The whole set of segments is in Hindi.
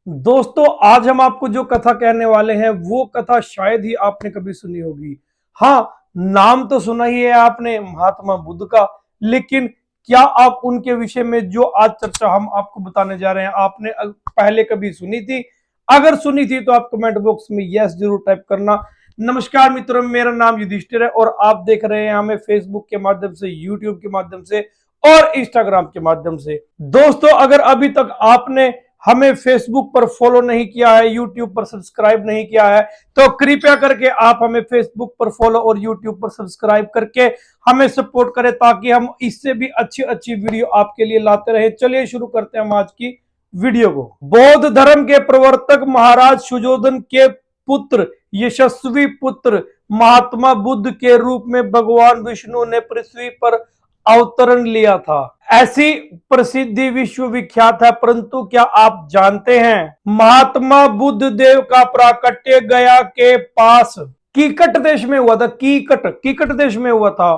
दोस्तों, आज हम आपको जो कथा कहने वाले हैं वो कथा शायद ही आपने कभी सुनी होगी। हाँ, नाम तो सुना ही है आपने महात्मा बुद्ध का, लेकिन क्या आप उनके विषय में जो आज चर्चा हम आपको बताने जा रहे हैं आपने पहले कभी सुनी थी? अगर सुनी थी तो आप कमेंट बॉक्स में यस जरूर टाइप करना। नमस्कार मित्रों, मेरा नाम युधिष्ठिर है और आप देख रहे हैं हमें फेसबुक के माध्यम से, यूट्यूब के माध्यम से और इंस्टाग्राम के माध्यम से। दोस्तों, अगर अभी तक आपने हमें फेसबुक पर फॉलो नहीं किया है, यूट्यूब पर सब्सक्राइब नहीं किया है, तो कृपया करके आप हमें फेसबुक पर फॉलो और यूट्यूब पर सब्सक्राइब करके हमें सपोर्ट करें ताकि हम इससे भी अच्छी अच्छी वीडियो आपके लिए लाते रहे। चलिए शुरू करते हैं हम आज की वीडियो को। बौद्ध धर्म के प्रवर्तक महाराज सुजोधन के पुत्र, यशस्वी पुत्र महात्मा बुद्ध के रूप में भगवान विष्णु ने पृथ्वी पर अवतरण लिया था। ऐसी प्रसिद्धि विश्वविख्यात है, परंतु क्या आप जानते हैं महात्मा बुद्ध देव का प्राकट्य गया के पास कीकट देश में हुआ था। कीकट देश में हुआ था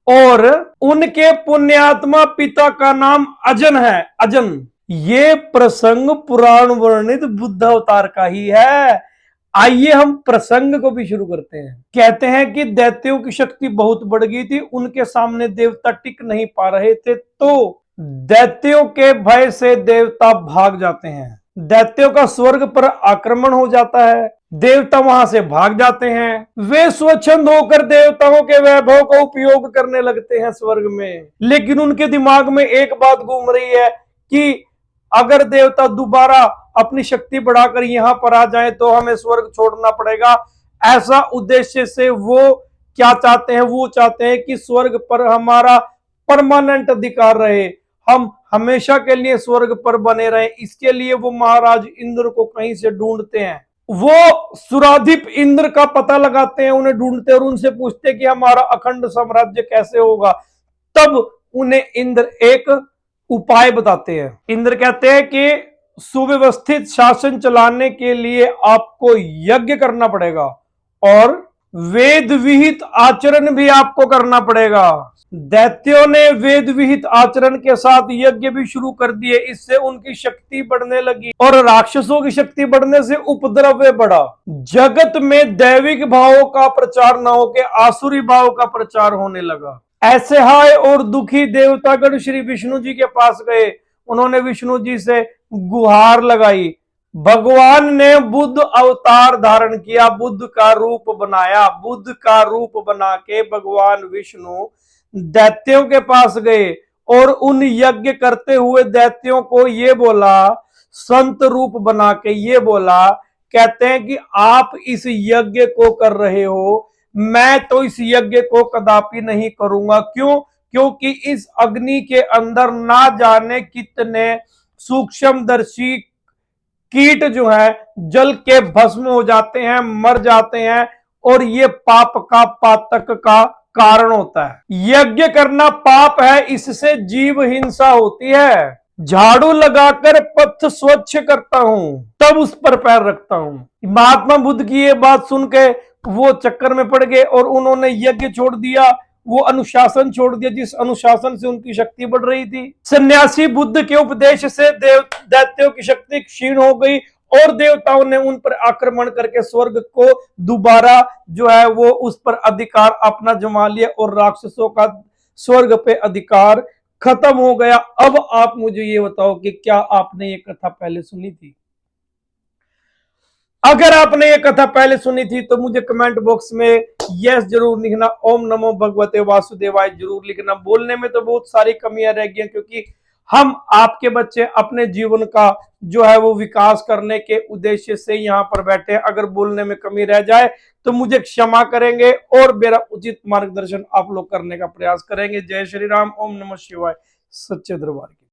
और उनके पुण्यात्मा पिता का नाम अजन है। अजन, ये प्रसंग पुराण वर्णित बुद्ध अवतार का ही है। आइए हम प्रसंग को भी शुरू करते हैं। कहते हैं कि दैत्यों की शक्ति बहुत बढ़ गई थी, उनके सामने देवता टिक नहीं पा रहे थे, तो दैत्यों के भय से देवता भाग जाते हैं। दैत्यों का स्वर्ग पर आक्रमण हो जाता है, देवता वहां से भाग जाते हैं। वे स्वच्छंद होकर देवताओं के वैभव का उपयोग करने लगते हैं स्वर्ग में, लेकिन उनके दिमाग में एक बात घूम रही है कि अगर देवता दोबारा अपनी शक्ति बढ़ाकर यहां पर आ जाए तो हमें स्वर्ग छोड़ना पड़ेगा। ऐसा उद्देश्य से वो क्या चाहते हैं? वो चाहते हैं कि स्वर्ग पर हमारा परमानेंट अधिकार रहे, हम हमेशा के लिए स्वर्ग पर बने रहे। इसके लिए वो महाराज इंद्र को कहीं से ढूंढते हैं। वो सुराधिप इंद्र का पता लगाते हैं, उन्हें ढूंढते और उनसे पूछते कि हमारा अखंड साम्राज्य कैसे होगा। तब उन्हें इंद्र एक उपाय बताते हैं। इंद्र कहते हैं कि सुव्यवस्थित शासन चलाने के लिए आपको यज्ञ करना पड़ेगा और वेद विहित आचरण भी आपको करना पड़ेगा। दैत्यों ने वेद विहित आचरण के साथ यज्ञ भी शुरू कर दिए। इससे उनकी शक्ति बढ़ने लगी और राक्षसों की शक्ति बढ़ने से उपद्रव बढ़ा। जगत में दैविक भावों का प्रचार न होकर आसुरी भाव का प्रचार होने लगा। ऐसे हाय और दुखी देवतागण श्री विष्णु जी के पास गए। उन्होंने विष्णु जी से गुहार लगाई। भगवान ने बुद्ध अवतार धारण किया, बुद्ध का रूप बनाया। बुद्ध का रूप बना के भगवान विष्णु दैत्यों के पास गए और उन यज्ञ करते हुए दैत्यों को ये बोला, संत रूप बना के ये बोला, कहते हैं कि आप इस यज्ञ को कर रहे हो, मैं तो इस यज्ञ को कदापि नहीं करूंगा। क्यों? क्योंकि इस अग्नि के अंदर ना जाने कितने सूक्ष्मदर्शी कीट जो है जल के भस्म हो जाते हैं, मर जाते हैं और ये पाप का पातक का कारण होता है। यज्ञ करना पाप है, इससे जीव हिंसा होती है। झाड़ू लगाकर पथ स्वच्छ करता हूं तब उस पर पैर रखता हूं। महात्मा बुद्ध की ये बात सुन के वो चक्कर में पड़ गए और उन्होंने यज्ञ छोड़ दिया, वो अनुशासन छोड़ दिया जिस अनुशासन से उनकी शक्ति बढ़ रही थी। सन्यासी बुद्ध के उपदेश से दैत्यों की शक्ति क्षीण हो गई और देवताओं ने उन पर आक्रमण करके स्वर्ग को दोबारा जो है वो उस पर अधिकार अपना जमा लिया और राक्षसों का स्वर्ग पे अधिकार खत्म हो गया। अब आप मुझे ये बताओ कि क्या आपने ये कथा पहले सुनी थी? अगर आपने ये कथा पहले सुनी थी तो मुझे कमेंट बॉक्स में यस जरूर लिखना, ओम नमो भगवते वासुदेवाय जरूर लिखना। बोलने में तो बहुत सारी कमियां रह गई क्योंकि हम आपके बच्चे अपने जीवन का जो है वो विकास करने के उद्देश्य से यहाँ पर बैठे हैं। अगर बोलने में कमी रह जाए तो मुझे क्षमा करेंगे और मेरा उचित मार्गदर्शन आप लोग करने का प्रयास करेंगे। जय श्री राम, ओम नमः शिवाय, सच्चे दरबार की।